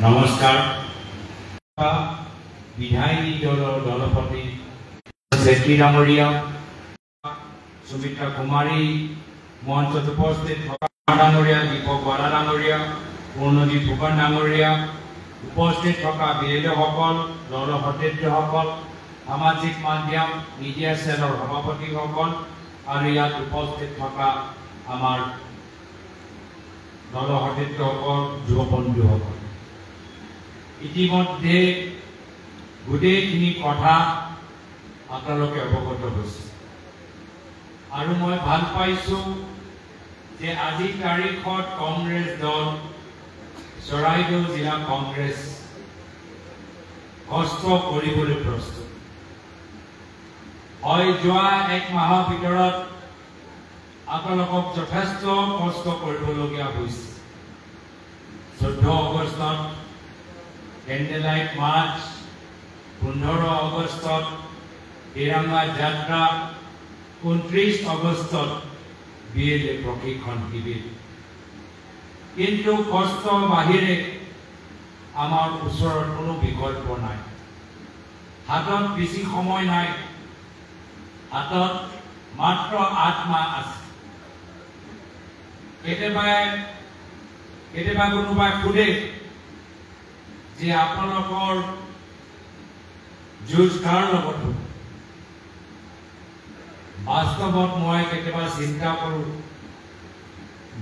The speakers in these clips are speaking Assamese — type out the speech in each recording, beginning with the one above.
নমস্কাৰ বিধায়িনী দলৰ দলপতি জেকি ডাঙৰীয়া সুমিত্ৰা কুমাৰী মঞ্চত উপস্থিত থকা ডাঙৰীয়া দীপক বৰা ডাঙৰীয়া পূৰ্ণজিৎ ফুকন ডাঙৰীয়া উপস্থিত থকা বিৰোধীসকল দলৰ সতীৰ্থসকল সামাজিক মাধ্যম মিডিয়া চেলৰ সভাপতিসকল আৰু ইয়াত উপস্থিত থকা আমাৰ দলৰ সতীৰ্থসকল যুৱবন্ধুসকল ইতিমধ্যে গোটেইখিনি কথা আপোনালোকে অৱগত হৈছে আৰু মই ভাল পাইছো যে আজি তাৰিখত কংগ্ৰেছ দল চৰাইদেউ জিলা কংগ্ৰেছ কষ্ট কৰিবলৈ প্ৰস্তুত হয় যোৱা এক মাহৰ ভিতৰত আপোনালোকক যথেষ্ট কষ্ট কৰিবলগীয়া হৈছে 14 আগষ্টত কেণ্ডেলাইট মাৰ্চ 15 আগষ্টত তিৰংগা যাত্ৰা 29 আগষ্টত বিএলএ প্ৰশিক্ষণ শিবিৰ কিন্তু কষ্ট বাহিৰে আমাৰ ওচৰত কোনো বিকল্প নাই হাতত বেছি সময় নাই হাতত মাত্ৰ 8 মাহ আছে কেতিয়াবা কোনোবাই সোধে যে আপোনালোকৰ যুঁজ কাৰ লগত বাস্তৱত মই কেতিয়াবা চিন্তা কৰোঁ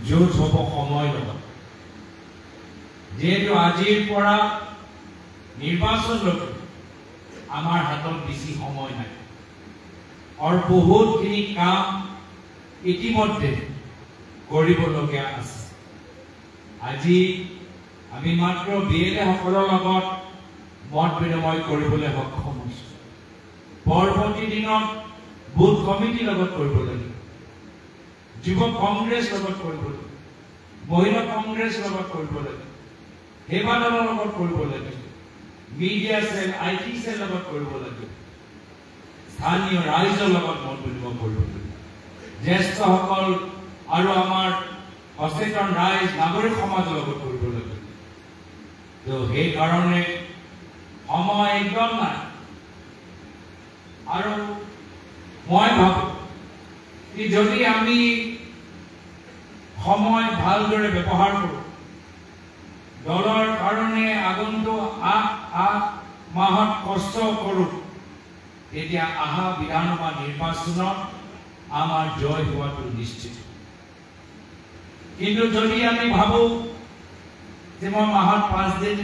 যুঁজ হ'ব সময় লগত যেহেতু আজিৰ পৰা নিৰ্বাচনলৈকে আমাৰ হাতত বেছি সময় নাই আৰু বহুতখিনি কাম ইতিমধ্যে কৰিবলগীয়া আছে আজি আমি মাত্ৰ বিএলএ সকলৰ লগত মত বিনিময় কৰিবলৈ সক্ষম হৈছোঁ পৰৱৰ্তী দিনত বুথ কমিটিৰ লগত কৰিব লাগিব যুৱ কংগ্ৰেছ লগত কৰিব লাগিব মহিলা কংগ্ৰেছ লগত কৰিব লাগিব সেৱা দলৰ লগত কৰিব লাগিব মিডিয়া চেল আইটি চেল লগত কৰিব লাগিব স্থানীয় ৰাইজৰ লগত মত বিনিময় কৰিব লাগিব জ্যেষ্ঠসকল আৰু আমাৰ সচেতন ৰাইজ নাগৰিক সমাজৰ লগত কৰিব লাগিব তো সেই কাৰণে সময় একদম নাই আৰু মই ভাবোঁ যে যদি আমি সময় ভালদৰে ব্যৱহাৰ কৰোঁ দলৰ কাৰণে আগন্তুক 8 মাহত কষ্ট কৰোঁ তেতিয়া অহা বিধানসভা নিৰ্বাচনত আমাৰ জয় হোৱাটো নিশ্চিত কিন্তু যদি আমি ভাবোঁ যে মই মাহত 5 দিন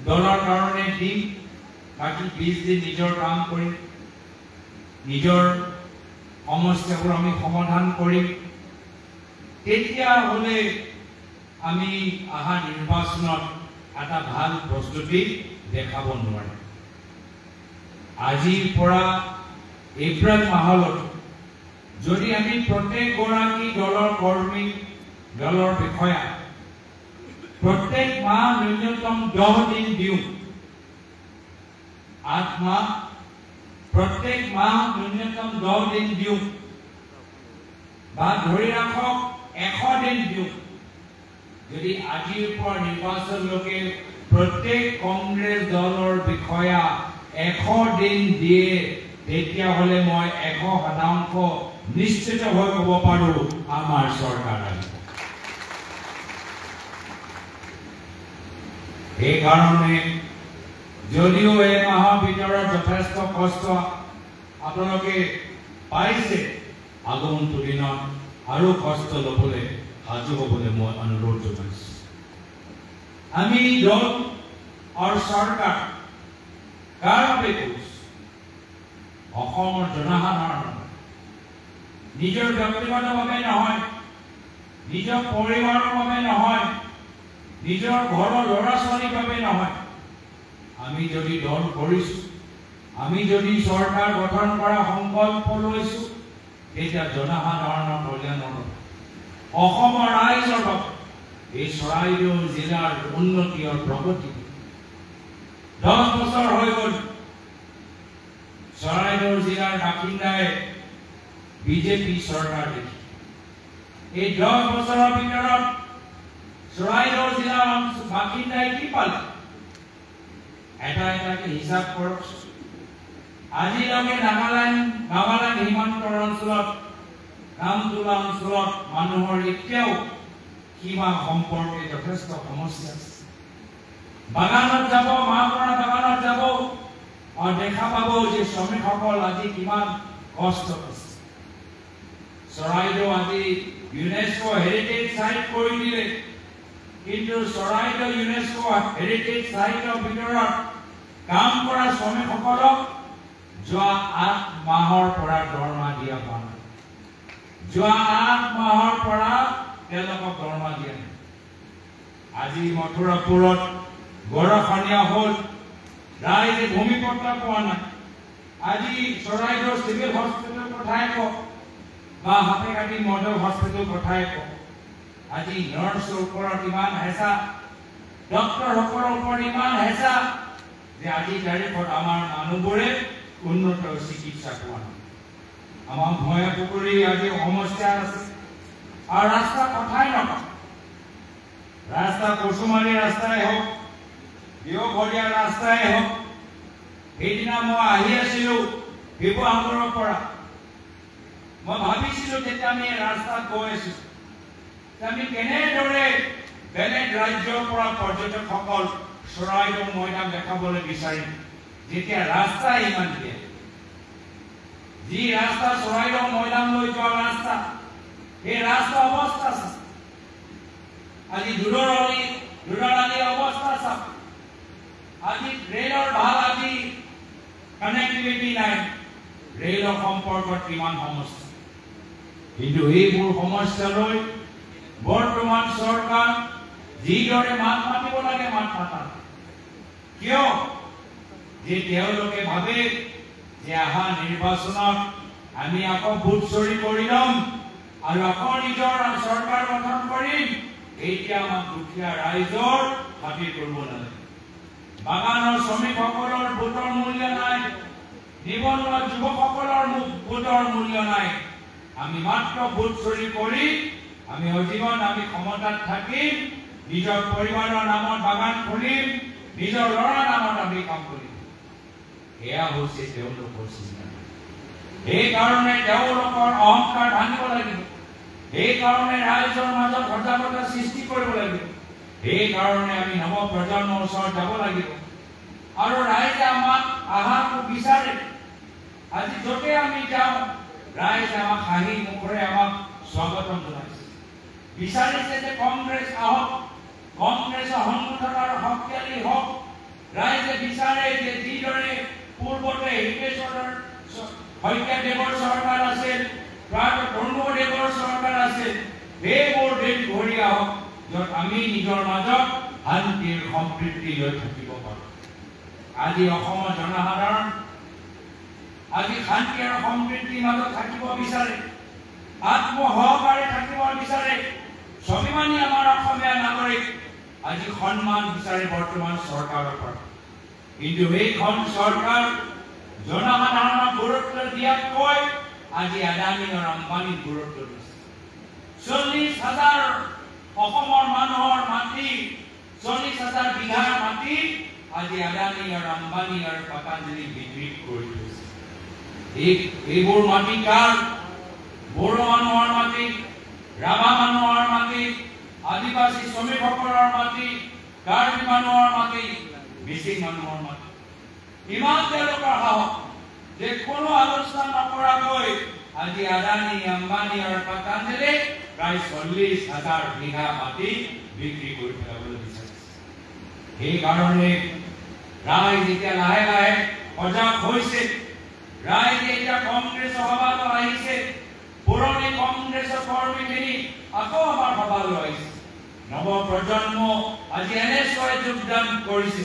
দলৰ কাৰণে দিম বাকী 20 দিন নিজৰ কাম কৰিম নিজৰ সমস্যাবোৰ আমি সমাধান কৰিম তেতিয়াহ'লে আমি অহা নিৰ্বাচনত এটা ভাল প্ৰস্তুতি দেখাব নোৱাৰিম আজিৰ পৰা এপ্ৰিল মাহলৈকে যদি আমি প্ৰত্যেকগৰাকী দলৰ কৰ্মী দলৰ বিষয়া প্ৰত্যেক মাহ ন্যূনতম 10 দিন দিওঁ 8 মাহ প্ৰত্যেক মাহ ন্যূনতম 10 দিন দিওঁ বা ধৰি ৰাখক 100 দিন দিওঁ যদি আজিৰ পৰা নিৰ্বাচনলৈকে প্ৰত্যেক কংগ্ৰেছ দলৰ বিষয়া 100 দিন দিয়ে তেতিয়াহ'লে মই 100% নিশ্চিত হৈ ক'ব পাৰোঁ আমাৰ চৰকাৰ এই কাৰণে যদিও এই মাহৰ ভিতৰত যথেষ্ট কষ্ট আপোনালোকে পাইছে আগন্তুক দিনত আৰু কষ্ট ল'বলৈ সাজু হ'বলৈ মই অনুৰোধ জনাইছোঁ আমি দল আৰু চৰকাৰ কাৰ বাবে কৰিছোঁ অসমৰ জনসাধাৰণৰ নিজৰ ব্যক্তিগতভাৱে নহয় নিজৰ পৰিবাৰৰ বাবে নহয় নিজৰ ঘৰৰ ল'ৰা ছোৱালীৰ বাবে নহয় আমি যদি দল কৰিছোঁ আমি যদি চৰকাৰ গঠন কৰা সংকল্প লৈছোঁ তেতিয়া জনসাধাৰণৰ কল্যাণৰ অসমৰ ৰাইজৰ বাবে এই চৰাইদেউ জিলাৰ উন্নতি আৰু প্ৰগতি 10 বছৰ হৈ গ'ল চৰাইদেউ জিলাৰ বাসিন্দাই বিজেপি চৰকাৰ দেখি এই 10 বছৰৰ ভিতৰত চৰাইদেউ জিলাৰ বাসিন্দাই কি পালে এটাকে হিচাপ কৰক আজিলৈকে নাগালেণ্ড সীমান্তৰ অঞ্চলত নামতোলা অঞ্চলত মানুহৰ এতিয়াও সীমা সম্পৰ্কে যথেষ্ট সমস্যা আছে বাগানত যাব মাহপৰা বাগানত যাব আৰু দেখা পাব যে শ্ৰমিকসকল আজি কিমান কষ্ট আছে চৰাইদেউ আজি ইউনেস্কো হেৰিটেজ সাইট কৰি দিলে কিন্তু চৰাইদেউ ইউনেস্কো হেৰিটেজ সাইটৰ ভিতৰত কাম কৰা শ্ৰমিকসকলক যোৱা 8 মাহৰ পৰা দৰমহা দিয়া হোৱা নাই যোৱা 8 মাহৰ পৰা তেওঁলোকক দৰমহা দিয়া নাই আজি মথুৰাপুৰত গড়খনীয়া হ'ল ৰাইজে ভূমিপট্টা পোৱা নাই আজি চৰাইদেউ চিভিল হস্পিটেল পঠাই কওক বা হাতেকাটি মডেল হস্পিটেল পঠাই কওক আজি নাৰ্ছৰ ওপৰত ইমান হেঁচা ডক্টৰসকলৰ ওপৰত ইমান হেঁচা যে আজি তাৰিখত আমাৰ মানুহবোৰে উন্নত চিকিৎসা পোৱা নাই আমাৰ ভয়া পুখুৰী আজি সমস্যা আছে আৰু ৰাস্তা কথাই নকওঁ ৰাস্তা কচুমাৰী ৰাস্তাই হওক দেওঘৰীয়া ৰাস্তাই হওক সেইদিনা মই আহি আছিলো শিৱসাগৰৰ পৰা মই ভাবিছিলো যেতিয়া আমি ৰাস্তাত গৈ আছিলো আমি কেনেদৰে বেলেগ ৰাজ্যৰ পৰা পৰ্যটকসকল চৰাইদেউ মৈদাম দেখাবলৈ বিচাৰিম যেতিয়া ৰাস্তা ইমান দিয়ে যি ৰাস্তা চৰাইদেউ মৈদামলৈ যোৱা ৰাস্তা এই ৰাস্তা অৱস্থা চাওক আজি দুৰালি অৱস্থা চাওক আজি ৰেলৰ ভাল আজি কানেক্টিভিটি নাই ৰেলৰ সম্পৰ্কত কিমান সমস্যা কিন্তু এইবোৰ সমস্যালৈ বৰ্তমান চৰকাৰ যিদৰে মাত মাতিব লাগে মাত মাতা কিয় যে তেওঁলোকে ভাবে যে আহা নিৰ্বাচনত আমি আকৌ ভোট চুৰি কৰি ল'ম আৰু আকৌ নিজৰ চৰকাৰ গঠন কৰিম এতিয়া আমাক দুখীয়া ৰাইজৰ খাতিৰ কৰিব নালাগে বাগানৰ শ্ৰমিকসকলৰ ভোটৰ মূল্য নাই নিবনুৱা যুৱকসকলৰ ভোটৰ মূল্য নাই আমি মাত্ৰ ভোট চুৰি কৰি আমি অজীৱন আমি ক্ষমতাত থাকিম নিজৰ পৰিবাৰৰ নামত বাগান খুলিম নিজৰ ল'ৰাৰ নামত আমি কাম কৰিম এয়া হৈছে তেওঁলোকৰ চিন্তা সেইকাৰণে তেওঁলোকৰ অহংকাৰ ভাঙিব লাগিব সেইকাৰণে ৰাইজৰ মাজত সজাগতা সৃষ্টি কৰিব লাগিব সেইকাৰণে আমি নৱ প্ৰজন্মৰ ওচৰত যাব লাগিব আৰু ৰাইজে আমাক আহাৰটো বিচাৰে আজি য'তে আমি যাওঁ ৰাইজে আমাক হাঁহি মুখেৰে আমাক স্বাগতম জনাইছে বিচাৰিছে যে কংগ্ৰেছ আহক কংগ্ৰেছৰ সংগঠনৰ শক্তিশালী হওক ৰাইজে বিচাৰে যে যিদৰে পূৰ্বতে হিতেশ্বৰ শইকীয়াদেৱৰ চৰকাৰ আছিল তৰুণদেৱৰ চৰকাৰ আছিল সেইবোৰ দিন ঘূৰি আহক য'ত আমি নিজৰ মাজত শান্তিৰ সম্প্ৰীতি লৈ থাকিব পাৰোঁ আজি অসমৰ জনসাধাৰণ আজি শান্তি আৰু সম্প্ৰীতিৰ মাজত থাকিব বিচাৰে আত্মসহকাৰে থাকিব বিচাৰে স্বাভিমানী আমাৰ অসমীয়া নাগৰিক আজি সন্মান বিচাৰে বৰ্তমান চৰকাৰৰ পৰা কিন্তু এইখন চৰকাৰ জনসাধাৰণক গুৰুত্ব দিয়াতকৈ আজি আদানী আৰু আম্বানীক গুৰুত্ব দিছে 40,000 অসমৰ মানুহৰ মাটি 40,000 বিঘা মাটি আজি আদানী আৰু আম্বানী আৰু পতঞ্জলি বিক্ৰী কৰি দিছে এইবোৰ মাটি কাৰ বড়ো মানুহৰ মাটি ৰাভা মানুহৰ মাটি আদিবাসী শ্ৰমিকসকলৰ মাটি কাৰ্বি মানুহৰ মাটি মিচিং মানুহৰ মাটি ইমান তেওঁলোকৰ সাহস যে কোনো আলোচনা নকৰাকৈ আজি আদানী আম্বানী আৰু পতঞ্জলি প্ৰায় 40,000 বিঘা মাটি বিক্ৰী কৰি পেলাবলৈ বিচাৰিছে সেইকাৰণে ৰাইজ এতিয়া লাহে লাহে সজাগ হৈছে ৰাইজে এতিয়া কংগ্ৰেছ সভালৈ আহিছে পুৰণি কংগ্ৰেছৰ কৰ্মীখিনি আকৌ আমাৰ সভালৈ আহিছে নৱ প্ৰজন্ম আজি এনেকৈ যোগদান কৰিছে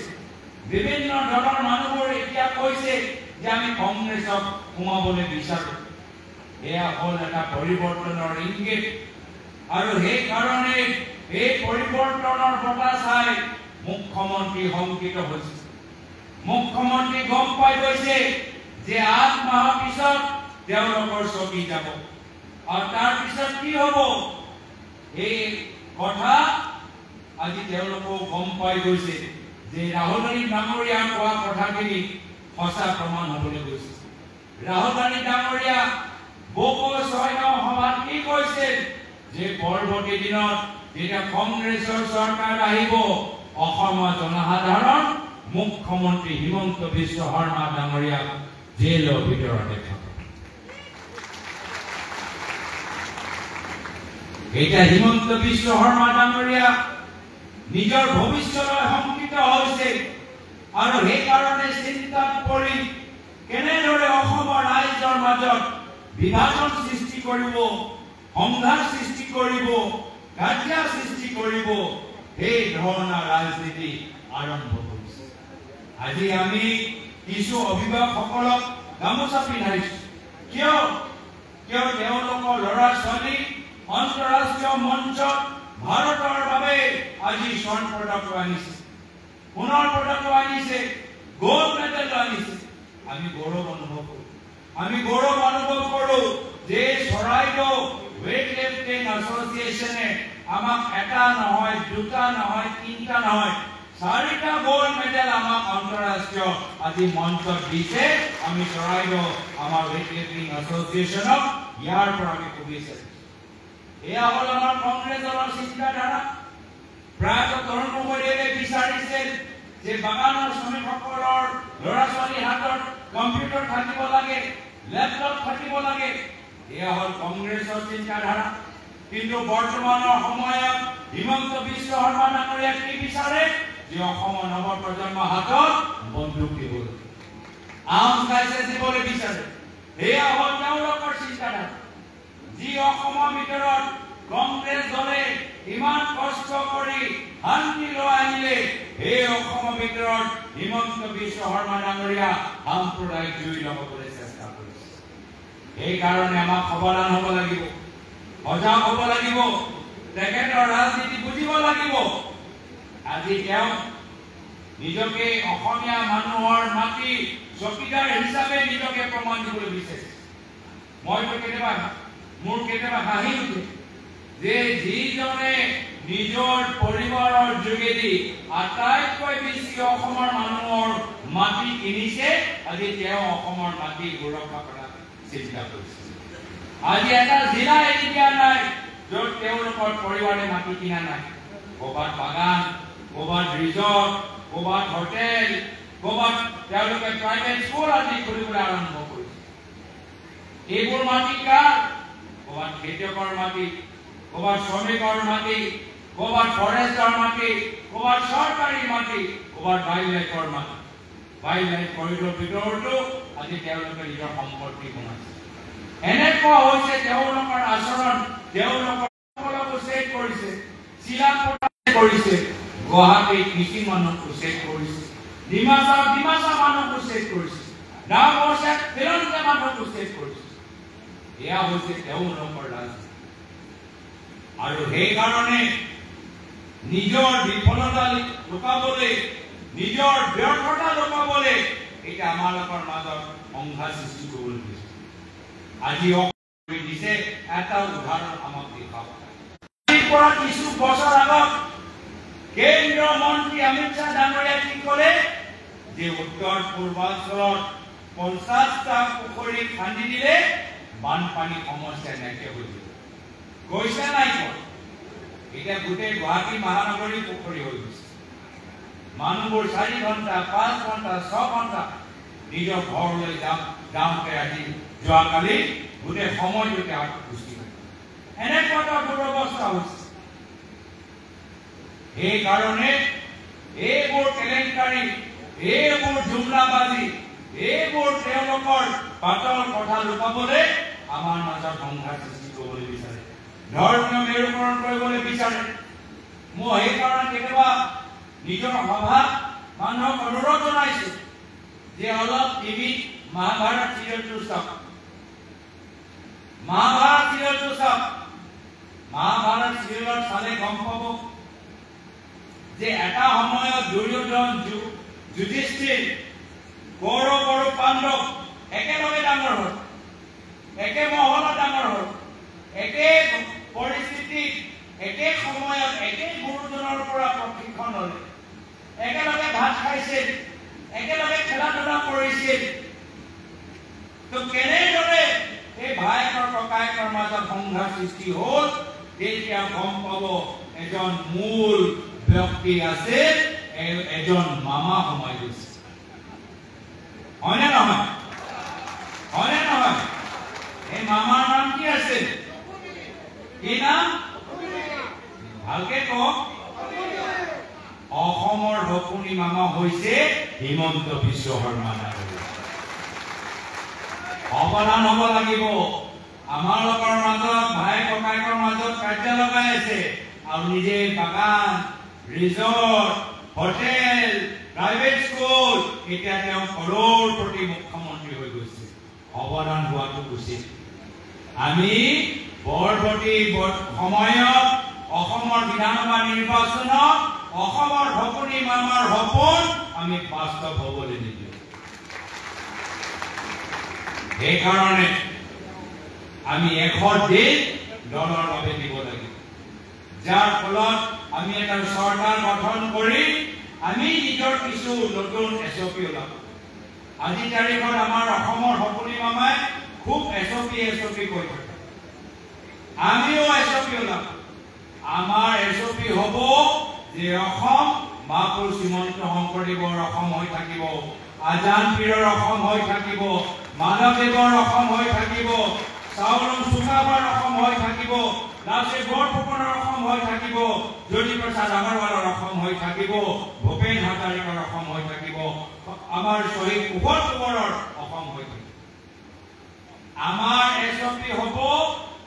বিভিন্ন দলৰ মানুহবোৰ এতিয়া কৈছে যে আমি কংগ্ৰেছক সোমাবলৈ বিচাৰো এয়া হ'ল এটা পৰিৱৰ্তনৰ ইংগিত আৰু সেইকাৰণে এই পৰিৱৰ্তনৰ বঁটা চাই মুখ্যমন্ত্ৰী শংকিত হৈছে মুখ্যমন্ত্ৰী গম পাই গৈছে যে 8 মাহৰ পিছত তেওঁলোকৰ চকী যাব আৰু তাৰ পিছত কি হ'ব এই কথা আজি তেওঁলোকো গম পাই গৈছে যে ৰাহুল গান্ধী ডাঙৰীয়া কোৱা কথাখিনি সঁচা প্ৰমাণ হ'বলৈ গৈছে। ৰাহুল গান্ধী ডাঙৰীয়া বকো 6 সভাত কি কৈছিল যে পৰৱৰ্তী দিনত যেতিয়া কংগ্ৰেছৰ চৰকাৰ আহিব অসমৰ জনসাধাৰণ মুখ্যমন্ত্ৰী হিমন্ত বিশ্ব শৰ্মা ডাঙৰীয়া জেলৰ ভিতৰত দেখা পাব। এটা হিমন্ত বিশ্ব শৰ্মা ডাঙৰীয়া নিজৰ ভৱিষ্যতলৈ শংকিত হৈছে আৰু সেইকাৰণে চিন্তাত পৰি কেনেদৰে অসমৰ ৰাইজৰ মাজত বিভাজন সৃষ্টি কৰিব, সংঘাত সৃষ্টি কৰিব, কাজিয়া সৃষ্টি কৰিব, সেই ধৰণৰ ৰাজনীতি আৰম্ভ কৰিছে। আজি আমি কিছু অভিভাৱকসকলক গামোচা পিন্ধাইছো। কিয় তেওঁলোকৰ ল'ৰা ছোৱালী আন্তঃৰাষ্ট্ৰীয় মঞ্চত ভাৰতৰ বাবে আজি স্বৰ্ণ পদক আনিছে, সোণৰ পদক আনিছে, গোল্ড মেডেল আনিছে। আমি গৌৰৱ অনুভৱ কৰো যে চৰাইদেউ ৱেইট লিফটিং এছ'চিয়েশ্যনে আমাক এটা নহয়, দুটা নহয়, তিনিটা নহয়, 4টা গোল্ড মেডেল আমাক আন্তঃৰাষ্ট্ৰীয় আজি মঞ্চত দিছে। আমি চৰাইদেউ আমাৰ ৱেইট লিফটিং এছ'চিয়েশ্যনক ইয়াৰ পৰা আমি শুভেচ্ছা দিছোঁ। এয়া হ'ল আমাৰ কংগ্ৰেছ দলৰ চিন্তাধাৰা। প্ৰায়তঃ তৰুণ গগৈদেৱে বিচাৰিছিল যে বাগানৰ শ্ৰমিকসকলৰ ল'ৰা ছোৱালীৰ হাতত কম্পিউটাৰ থাকিব লাগে, লেপটপ থাকিব লাগে। এয়া হ'ল কংগ্ৰেছৰ চিন্তাধাৰা। কিন্তু বৰ্তমানৰ সময়ত হিমন্ত বিশ্ব শৰ্মা ডাঙৰীয়া কি বিচাৰে যে অসমৰ নৱ প্ৰজন্মৰ হাতত বন্দুক দিবলৈ, আৰ্মছ লাইচেন্স দিবলৈ বিচাৰে। এয়া হ'ল তেওঁলোকৰ চিন্তাধাৰা। যি অসমৰ ভিতৰত কংগ্ৰেছ দলে ইমান কষ্ট কৰি শান্তি লৈ আনিলে, এই অসমৰ ভিতৰত হিমন্ত বিশ্ব শৰ্মা ডাঙৰীয়া সাম্প্ৰদায়িক জুই লগাবলৈ চেষ্টা কৰিছে। সেইকাৰণে আমাক সাৱধান হ'ব লাগিব, সজাগ হ'ব লাগিব, তেখেতৰ ৰাজনীতি বুজিব লাগিব। আজি তেওঁ নিজকে অসমীয়া মানুহৰ মাটি চকীদাৰ হিচাপে নিজকে প্ৰমাণ দিবলৈ বিচাৰিছে। মোৰ কেতিয়াবা হাঁহি উঠে যে যিজনে নিজৰ পৰিবাৰৰ যোগেদি আটাইতকৈ বেছি অসমৰ মানুহৰ মাটি কিনিছে, আজি তেওঁ অসমৰ মাটি সুৰক্ষা কৰাৰ চিন্তা কৰিছে। আজি এটা জিলা এৰি দিয়া নাই য'ত তেওঁলোকৰ পৰিবাৰে মাটি কিনা নাই। ক'ৰবাত বাগান, ক'ৰবাত ৰিজৰ্ট, ক'ৰবাত হোটেল, ক'ৰবাত তেওঁলোকে প্ৰাইভেট স্কুল আদি কৰিবলৈ আৰম্ভ কৰিছে। এইবোৰ মাটি কাৰ? ক'ৰবাত খেতিয়কৰ মাটি, ক'ৰবাত শ্ৰমিকৰ মাটি, ক'ৰবাত ফৰেষ্টৰ মাটি, ক'ৰবাত চৰকাৰী মাটি, ক'ৰবাত ৱাইল্ড লাইফৰ মাটি। ৱাইল্ড লাইফ কৰিডৰ ভিতৰতো আজি তেওঁলোকে নিজৰ সম্পত্তি বনাইছে। এনেকুৱা হৈছে তেওঁলোকৰ আচৰণ, তেওঁলোকৰ চেক কৰিছে, চিলাপথাৰ কৰিছে, গুৱাহাটীত মিচিং মানুহকো চেক কৰিছে, ডিমাচা মানুহকো চেক কৰিছে, নাওবৈচাত খিলঞ্জীয়া মানুহকো চেক কৰিছে। এয়া হৈছে তেওঁলোকৰ ৰাজনীতি। আৰু সেইকাৰণে নিজৰ বিফলতা লুকাবলৈ, নিজৰ ব্যৰ্থতা লুকাবলৈ এতিয়া আমালোকৰ মাজত সংঘাত সৃষ্টি কৰিবলৈ দিছে। আজি দিছে এটা উদাহৰণ আমাক দেখাব। পৰা কিছু বছৰ আগত কেন্দ্ৰীয় মন্ত্ৰী অমিত শ্বাহ ডাঙৰীয়াই কি ক'লে যে উত্তৰ পূৰ্বাঞ্চলত 50টা পুখুৰী খান্দি দিলে বানপানী সমস্যা নাইকিয়া হৈ যাব। গৈছে নাই কোৱা? এতিয়া গোটেই গুৱাহাটী মহানগৰী পুখুৰী হৈ গৈছে। মানুহবোৰ 4 ঘণ্টা, 5 ঘণ্টা, 6 ঘণ্টা নিজৰ ঘৰলৈ যাওঁতে আজি যোৱাকালি গোটেই সময়টোতে গুচি গ'ল। এনেকুৱা এটা দুৰৱস্থা হৈছে। সেইকাৰণে এইবোৰ কেলেংকাৰী, এইবোৰ জুমলাবাজি, এইবোৰ তেওঁলোকৰ পাতল কথা লুকাবলৈ আমাৰ মাজত সংঘাত সৃষ্টি কৰিবলৈ বিচাৰে, ধৰ্মীয় মেৰুকৰণ কৰিবলৈ বিচাৰে। মই সেইকাৰণে কেতিয়াবা নিজৰ সভাত মানুহক অনুৰোধ জনাইছো যে অলপ টিভিত মহাভাৰত চিৰিয়েলটো চাওক। মহাভাৰত চিৰিয়েলটো চাওক। মহাভাৰত চিৰিয়েলত চালে গম পাব যে এটা সময়ত দুৰ্যোধন, যুধিষ্ঠিৰ, কৌৰৱ আৰু পাণ্ডৱ একেলগে ডাঙৰ হ'ল, একে মহলত ডাঙৰ হ'ল, একে পৰিস্থিতিত, একে সময়ত, একে গুৰুজনৰ পৰা ঘৰখনলৈ একেলগে ভাত খাইছিল একেলগে খেলা ধূলা কৰিছিল তো কেনেদৰে এই ভাইকৰ ককায়েকৰ মাজত সংঘাত সৃষ্টি হ'ল তেতিয়া গম পাব এজন মূল ব্যক্তি আছে এজন মামা সোমাই গৈছে হয়নে নহয় এই মামাৰ নাম কি আছে কি নাম ভালকে কওক অসমৰ সপোনী মামা হৈছে হিমন্ত বিশ্ব শৰ্মা ডাঙৰীয়া অৱদান হ'ব লাগিব আমাৰ লোকৰ মাজত ভাই ককায়েকৰ মাজত কাৰ্য লগাই আছে আৰু নিজে বাগান ৰিজৰ্ট হোটেল প্ৰাইভেট স্কুল এতিয়া তেওঁ কৰোড়পতি মুখ্যমন্ত্ৰী হৈ গৈছে অৱদান হোৱাটো উচিত আমি পৰৱৰ্তী সময়ত অসমৰ বিধানসভা নিৰ্বাচনত অসমৰ সপোনী মামাৰ সপোন আমি বাস্তৱ হ'বলৈ নিদিওঁ সেইকাৰণে আমি 100 দিন দলৰ বাবে দিব লাগিব যাৰ ফলত আমি এটা চৰকাৰ গঠন কৰি আমি নিজৰ কিছু নতুন এছঅপি ওলাব আজি তাৰিখত আমাৰ অসমৰ সপোনী মামাই খুব এছঅপি কৈ থাকে আমিও এছঅপি ওলাব আমাৰ এছঅপি হ'ব যে অসম মহাপুৰুষ শ্ৰীমন্ত শংকৰদেৱৰ অসম হৈ থাকিব আজান পীৰৰ অসম হৈ থাকিব মাধৱদেৱৰ অসম হৈ থাকিব চাউলুং চুকাফাৰ অসম হৈ থাকিব লাচিত বৰফুকনৰ অসম হৈ থাকিব জ্যোতিপ্ৰসাদ আগৰৱালৰ অসম হৈ থাকিব ভূপেন হাজৰিকাৰ অসম হৈ থাকিব আমাৰ শ্বহীদ কুশল কোঁৱৰৰ অসম হৈ থাকিব আমাৰ এছঅপি হ'ব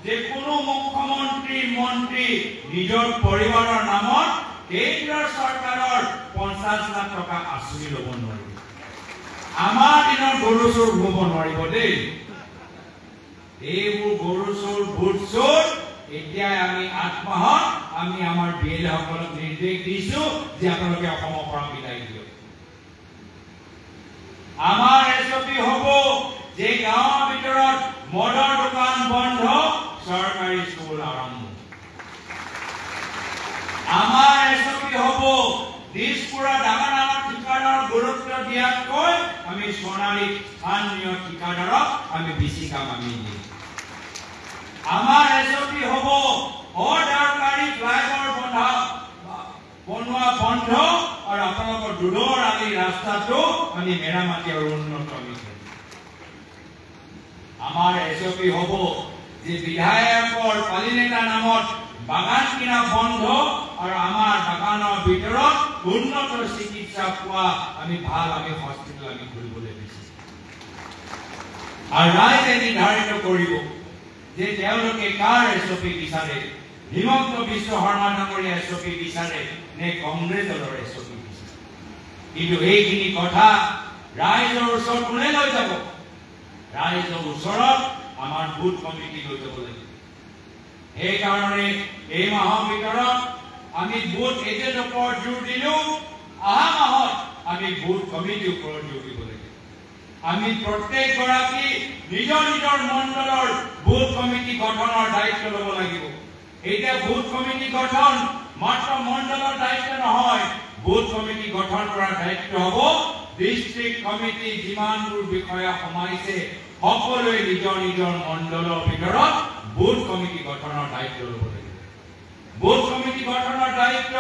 যে কোনো মুখ্যমন্ত্ৰী মন্ত্ৰী নিজৰ পৰিবাৰৰ নামত কেন্দ্ৰৰ চৰকাৰৰ 50 লাখ টকা আঁচনি ল'ব নোৱাৰিব আমাৰ দিনৰ গৰু চোৰ হ'ব নোৱাৰিব দেই এইবোৰ গৰু চোৰ ভোট চোৰ এতিয়া আমি 8 মাহত আমি আমাৰ বিএলএ সকলক নিৰ্দেশ দিছো যে আপোনালোকে অসমৰ পৰা বিদায় দিয়ক আমাৰ এছঅপি হ'ব যে গাঁৱৰ ভিতৰত মদৰ দোকান বন্ধ চৰকাৰী স্কুল আৰম্ভ আমাৰ এছঅপি হ'ব দিছপুৰৰ ডাঙৰ ডাঙৰ ঠিকাদাৰক গুৰুত্ব দিয়াতকৈ আমি সোণালী স্থানীয় ঠিকাদাৰক আমি বেছি কাম আমি দিম আমাৰ এছঅপি হ'ব অদৰকাৰী ফ্লাইঅভাৰ বনোৱা বন্ধ আৰু আপোনালোকৰ দূৰৰ আদি ৰাস্তাটো আমি মেৰামতি আৰু উন্নত আমি আমাৰ এছঅপি হ'ব যে বিধায়কৰ পালিনেতা নামত বাগান কিনা বন্ধ আৰু আমাৰ বাগানৰ ভিতৰত উন্নত চিকিৎসা পোৱা আমি ভাল আমি হস্পিটেল আমি খুলিবলৈ বিচাৰিছো আৰু ৰাইজে নিৰ্ধাৰিত কৰিব যে তেওঁলোকে কাৰ এছঅপি বিচাৰে হিমন্ত বিশ্ব শৰ্মা ডাঙৰীয়া এছঅপি বিচাৰে নে কংগ্ৰেছ দলৰ এছঅপি বিচাৰে কিন্তু এইখিনি কথা ৰাইজৰ ওচৰত কোনে লৈ যাব ৰাইজৰ ওচৰত আমাৰ বুথ কমিটি লৈ যাব লাগিব সেইকাৰণে এই মাহৰ ভিতৰত আমি বুথ এজেন্ট ওপৰত জোৰ দিলো অহা মাহত আমি বুথ কমিটিৰ ওপৰত জোৰ দিব লাগিব আমি প্ৰত্যেক গৰাকী নিজৰ নিজৰ মণ্ডলৰ বুথ কমিটি গঠনৰ দায়িত্ব ল'ব লাগিব এতিয়া বুথ কমিটি গঠন মাত্ৰ মণ্ডলৰ দায়িত্ব নহয় বুথ কমিটি গঠন কৰাৰ দায়িত্ব হ'ব ডিস্ট্ৰিক্ট কমিটি যিমানবোৰ বিষয়া সোমাইছে সকলোৱে নিজৰ নিজৰ মণ্ডলৰ ভিতৰত বুথ কমিটি গঠনৰ দায়িত্ব ল'ব লাগিব বুথ কমিটি গঠনৰ দায়িত্ব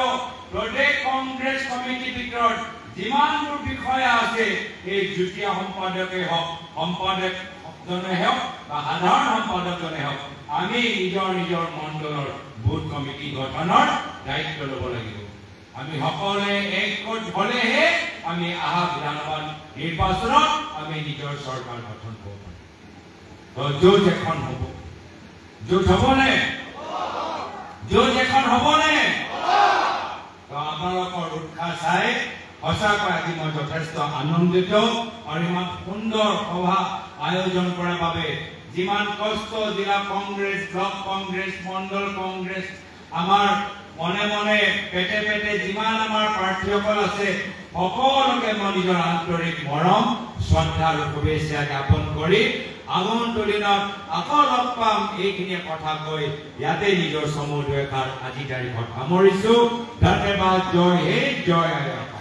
প্ৰদেশ কংগ্ৰেছ কমিটিৰ ভিতৰত যিমানবোৰ বিষয়া আছে এই যুটীয়া সম্পাদকে হওক সম্পাদকজনে হওক বা সাধাৰণ সম্পাদকজনে হওক আমি নিজৰ নিজৰ মণ্ডলৰ বুথ কমিটি গঠনৰ দায়িত্ব ল'ব লাগিব আমি সকলোৱে একগোট হ'লেহে আমি আহা বিধানসভা নিৰ্বাচনত আমি নিজৰ চৰকাৰ গঠন কৰিব পাৰিম জোট এখন হ'ব জোট হ'বনে জোট এখন হ'বনে আপোনালোকৰ উৎসাহ চাই সঁচাকৈ আজি মই যথেষ্ট আনন্দিত আৰু ইমান সুন্দৰ সভা আয়োজন কৰাৰ বাবে যিমান কষ্ট জিলা কংগ্ৰেছ ব্লক কংগ্ৰেছ মণ্ডল কংগ্ৰেছ আমাৰ মনে মনে পেটে পেটে যিমান আমাৰ প্ৰাৰ্থীসকল আছে সকলোকে মই নিজৰ আন্তৰিক মৰম শ্ৰদ্ধা আৰু শুভেচ্ছা জ্ঞাপন কৰি আগন্তুক দিনত আকৌ লগ পাম এইখিনি কথা কৈ ইয়াতে নিজৰ চমু দুএষাৰ আজি তাৰিখত সামৰিছো। ধন্যবাদ। জয় হে জয় আই।